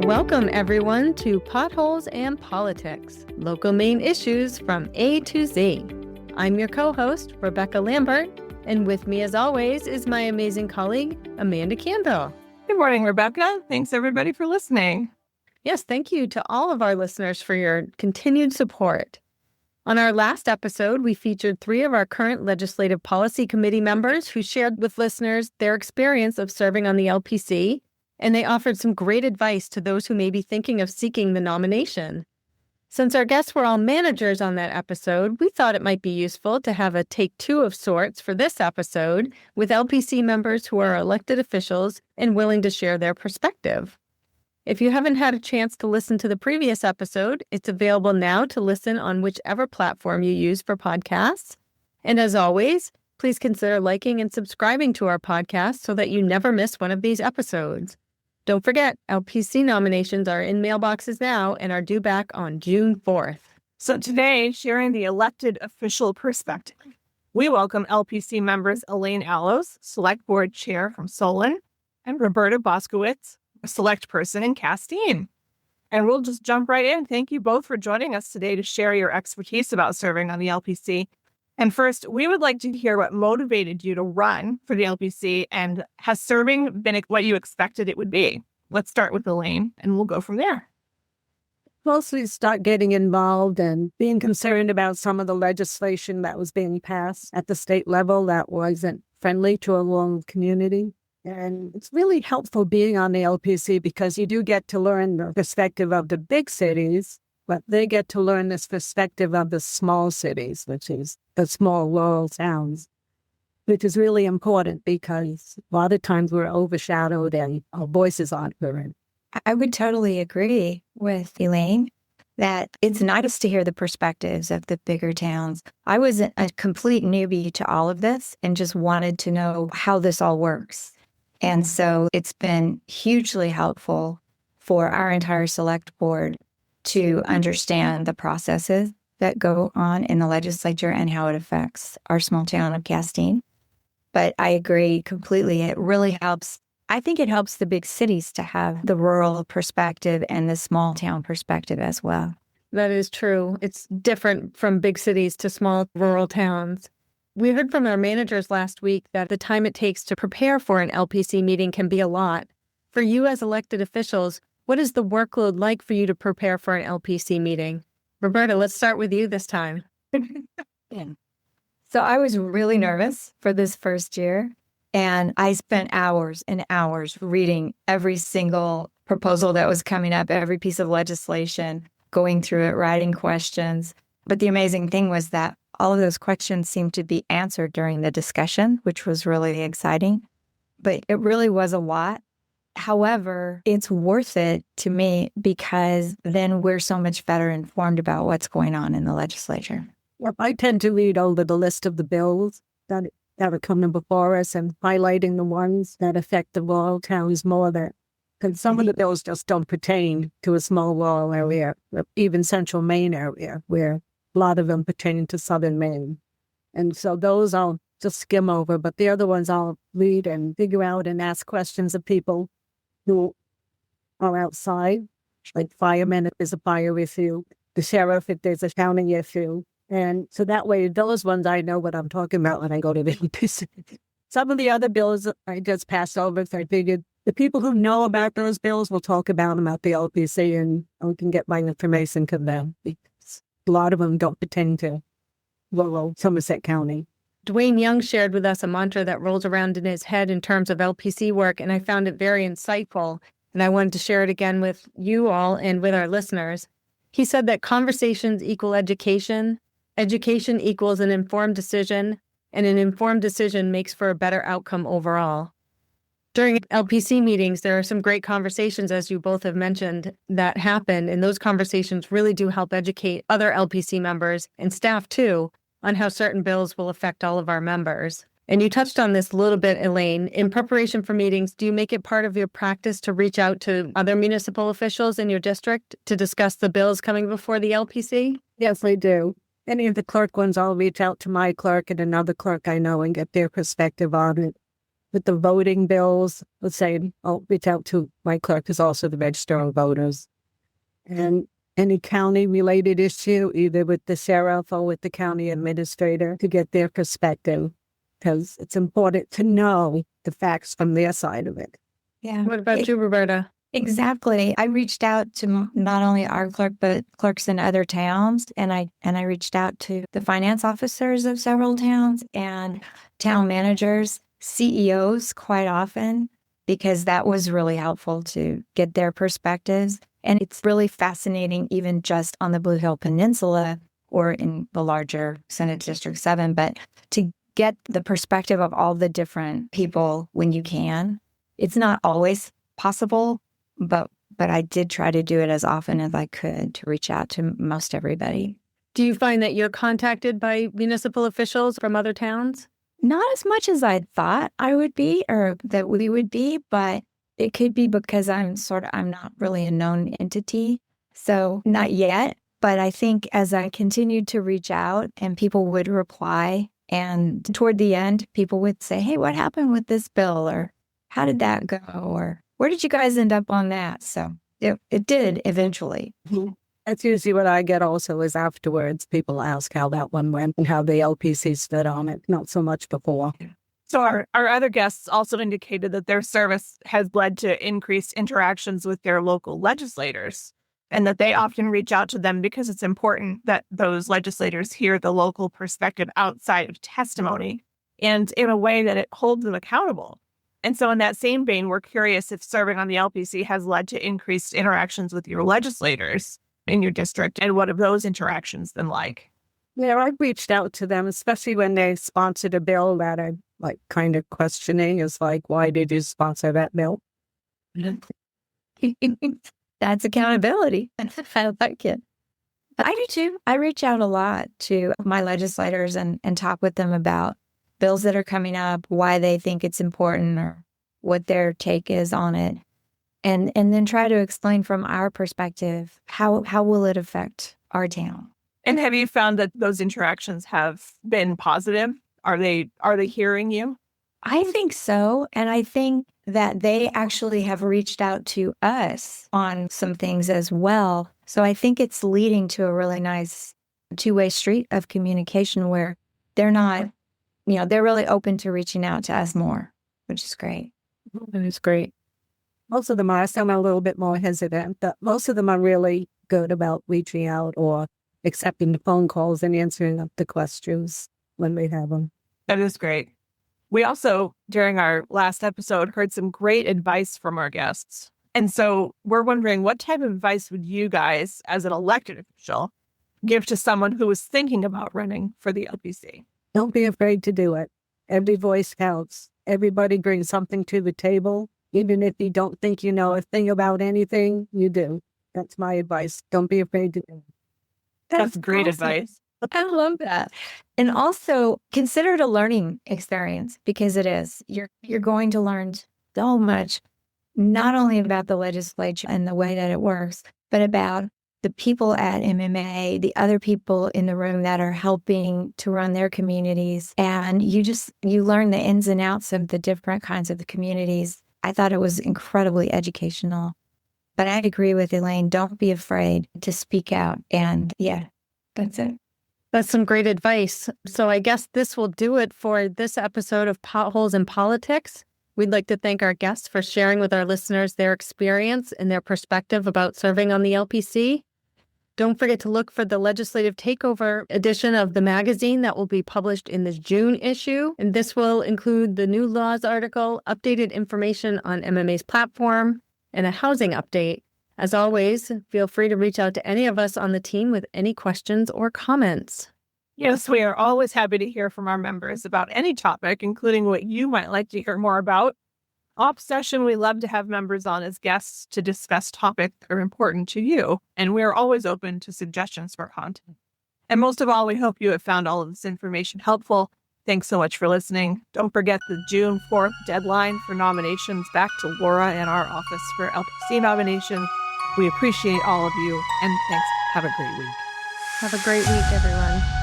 Welcome, everyone, to Potholes and Politics, local Maine issues from A to Z. I'm your co-host, Rebecca Lambert, and with me, as always, is my amazing colleague, Amanda Campbell. Good morning, Rebecca. Thanks, everybody, for listening. Yes, thank you to all of our listeners for your continued support. On our last episode, we featured 3 of our current Legislative Policy Committee members who shared with listeners their experience of serving on the LPC, and they offered some great advice to those who may be thinking of seeking the nomination. Since our guests were all managers on that episode, we thought it might be useful to have a take 2 of sorts for this episode with LPC members who are elected officials and willing to share their perspective. If you haven't had a chance to listen to the previous episode, it's available now to listen on whichever platform you use for podcasts. And as always, please consider liking and subscribing to our podcast so that you never miss one of these episodes. Don't forget, LPC nominations are in mailboxes now and are due back on June 4th. So today, sharing the elected official perspective, we welcome LPC members Elaine Aloes, Select Board Chair from Solon, and Roberta Boczkiewicz, a select person in Castine. And we'll just jump right in. Thank you both for joining us today to share your expertise about serving on the LPC. And first, we would like to hear what motivated you to run for the LPC, and has serving been what you expected it would be? Let's start with Elaine, and we'll go from there. Mostly start getting involved and being concerned about some of the legislation that was being passed at the state level that wasn't friendly to a rural community. And it's really helpful being on the LPC because you do get to learn the perspective of the big cities, but they get to learn this perspective of the small cities, which is the small rural towns, which is really important because a lot of times we're overshadowed and our voices aren't heard. I would totally agree with Elaine that it's nice to hear the perspectives of the bigger towns. I was a complete newbie to all of this and just wanted to know how this all works. And so it's been hugely helpful for our entire select board to understand the processes that go on in the legislature and how it affects our small town of Castine. But I agree completely. It really helps. I think it helps the big cities to have the rural perspective and the small town perspective as well. That is true. It's different from big cities to small rural towns. We heard from our managers last week that the time it takes to prepare for an LPC meeting can be a lot. For you as elected officials, what is the workload like for you to prepare for an LPC meeting? Roberta, let's start with you this time. So I was really nervous for this first year, and I spent hours and hours reading every single proposal that was coming up, every piece of legislation, going through it, writing questions. But the amazing thing was that all of those questions seemed to be answered during the discussion, which was really exciting. But it really was a lot. However, it's worth it to me because then we're so much better informed about what's going on in the legislature. Well, I tend to read over the list of the bills that are coming before us and highlighting the ones that affect the rural towns more than, because some of the bills just don't pertain to a small rural area, even central Maine area, where a lot of them pertain to southern Maine. And so those I'll just skim over, but the other ones I'll read and figure out and ask questions of people who are outside, like firemen if there's a fire issue, the sheriff if there's a county issue. And so that way, those ones I know what I'm talking about when I go to the LPC. Some of the other bills I just passed over, so I figured the people who know about those bills will talk about them at the LPC and I can get my information to them. Because a lot of them don't pertain to rural Somerset County. Dwayne Young shared with us a mantra that rolls around in his head in terms of LPC work, and I found it very insightful, and I wanted to share it again with you all and with our listeners. He said that conversations equal education, education equals an informed decision, and an informed decision makes for a better outcome overall. During LPC meetings, there are some great conversations, as you both have mentioned, that happen, and those conversations really do help educate other LPC members and staff too on how certain bills will affect all of our members. And you touched on this a little bit, Elaine. In preparation for meetings, do you make it part of your practice to reach out to other municipal officials in your district to discuss the bills coming before the LPC? Yes, I do. Any of the clerk ones, I'll reach out to my clerk and another clerk I know and get their perspective on it. with the voting bills, let's say I'll reach out to my clerk, who's also the register of voters, and any county-related issue, either with the sheriff or with the county administrator, to get their perspective, because it's important to know the facts from their side of it. Yeah. What about you, Roberta? Exactly. I reached out to not only our clerk, but clerks in other towns. And I reached out to the finance officers of several towns and town managers, CEOs quite often, because that was really helpful to get their perspectives. And it's really fascinating, even just on the Blue Hill Peninsula or in the larger Senate District 7, but to get the perspective of all the different people when you can. It's not always possible, but I did try to do it as often as I could to reach out to most everybody. Do you find that you're contacted by municipal officials from other towns? Not as much as I thought I would be or that we would be, but it could be because I'm not really a known entity. So not yet, but I think as I continued to reach out and people would reply, and toward the end, people would say, hey, what happened with this bill? Or how did that go? Or where did you guys end up on that? So it did eventually. That's usually what I get also is afterwards. People ask how that one went and how the LPC stood on it, not so much before. So our other guests also indicated that their service has led to increased interactions with their local legislators and that they often reach out to them because it's important that those legislators hear the local perspective outside of testimony and in a way that it holds them accountable. And so in that same vein, we're curious if serving on the LPC has led to increased interactions with your legislators in your district, and what have those interactions been like? Yeah, I reached out to them, especially when they sponsored a bill that I'm like kind of questioning is like, why did you sponsor that bill? That's accountability. I like it. I do too. I reach out a lot to my legislators and talk with them about bills that are coming up, why they think it's important or what their take is on it. And then try to explain from our perspective, how will it affect our town? And have you found that those interactions have been positive? Are they hearing you? I think so. And I think that they actually have reached out to us on some things as well. So I think it's leading to a really nice two-way street of communication where they're not, they're really open to reaching out to us more, which is great. That is great. Most of them are, some are a little bit more hesitant, but most of them are really good about reaching out or accepting the phone calls and answering up the questions when we have them. That is great. We also, during our last episode, heard some great advice from our guests. And so we're wondering, what type of advice would you guys, as an elected official, give to someone who is thinking about running for the LPC? Don't be afraid to do it. Every voice counts. Everybody brings something to the table. Even if you don't think you know a thing about anything, you do. That's my advice. Don't be afraid to do it. That's great awesome. advice. I love that. And also consider it a learning experience, because it is. You're going to learn so much, not only about the legislature and the way that it works, but about the people at MMA, the other people in the room that are helping to run their communities. And you learn the ins and outs of the different kinds of the communities. I thought it was incredibly educational. But I agree with Elaine. Don't be afraid to speak out. And yeah, that's it. That's some great advice. So I guess this will do it for this episode of Potholes in Politics. We'd like to thank our guests for sharing with our listeners their experience and their perspective about serving on the LPC. Don't forget to look for the Legislative Takeover edition of the magazine that will be published in the June issue. And this will include the new laws article, updated information on MMA's platform, and a housing update. As always, feel free to reach out to any of us on the team with any questions or comments. Yes, we are always happy to hear from our members about any topic, including what you might like to hear more about. Off session, we love to have members on as guests to discuss topics that are important to you, and we are always open to suggestions for content. And most of all, we hope you have found all of this information helpful. Thanks so much for listening. Don't forget the June 4th deadline for nominations back to Laura and our office for LPC nominations. We appreciate all of you, and thanks. Have a great week. Have a great week, everyone.